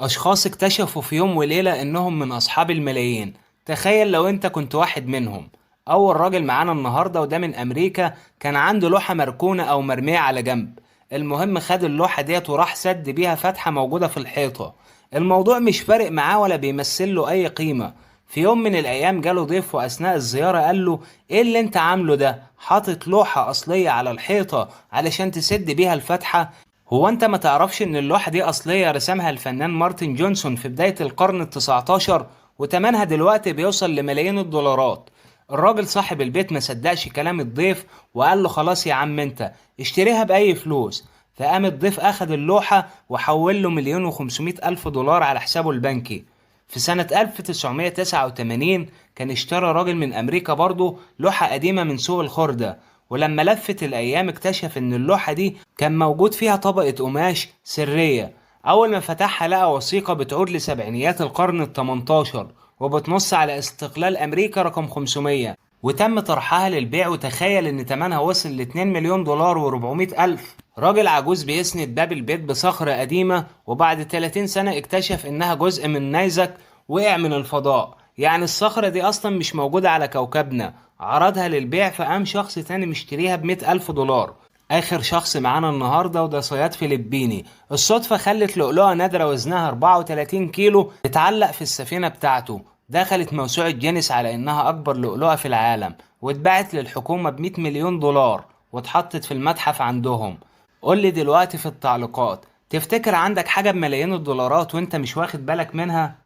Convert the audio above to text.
أشخاص اكتشفوا في يوم وليلة إنهم من أصحاب الملايين. تخيل لو أنت كنت واحد منهم. أول راجل معانا النهاردة وده من أمريكا، كان عنده لوحة مركونة أو مرمية على جنب. المهم خد اللوحة ديت وراح سد بيها فتحة موجودة في الحيطة. الموضوع مش فارق معاه ولا بيمثل له أي قيمة. في يوم من الأيام جاله ضيف وأثناء الزيارة قال له: إيه اللي أنت عامله ده؟ حاطط لوحة أصلية على الحيطة علشان تسد بيها الفتحة؟ هو انت ما تعرفش ان اللوحة دي اصلية رسمها الفنان مارتن جونسون في بداية القرن التسعتاشر، وتمنها دلوقتي بيوصل لملايين الدولارات. الراجل صاحب البيت ما صدقش كلام الضيف وقال له: خلاص يا عم انت اشتريها بأي فلوس. فقام الضيف اخد اللوحة وحول له 1,500,000 دولار على حسابه البنكي. في سنة 1989 كان اشترى راجل من أمريكا برضه لوحة قديمة من سوق الخردة، ولما لفت الأيام اكتشف إن اللوحة دي كان موجود فيها طبقة قماش سرية. أول ما فتحها لقى وثيقة بتعود لسبعينيات القرن التمنتاشر، وبتنص على استقلال أمريكا رقم 500، وتم طرحها للبيع. وتخيل إن تمنها وصل ل 2 مليون دولار و400 ألف. راجل عجوز بيسند باب البيت بصخرة قديمة، وبعد 30 سنة اكتشف إنها جزء من نيزك وقع من الفضاء. يعني الصخرة دي أصلا مش موجودة على كوكبنا. عرضها للبيع فقام شخص تاني مشتريها ب100,000 دولار. آخر شخص معانا النهاردة وده صياد فلبيني. الصدفة خلت لؤلؤة نادرة وزنها 34 كيلو تتعلق في السفينة بتاعته. دخلت موسوعة جينيس على إنها أكبر لؤلؤة في العالم، واتباعت للحكومة ب100 مليون دولار، واتحطت في المتحف عندهم. قول لي دلوقتي في التعليقات، تفتكر عندك حاجة بملايين الدولارات وانت مش واخد بالك منها؟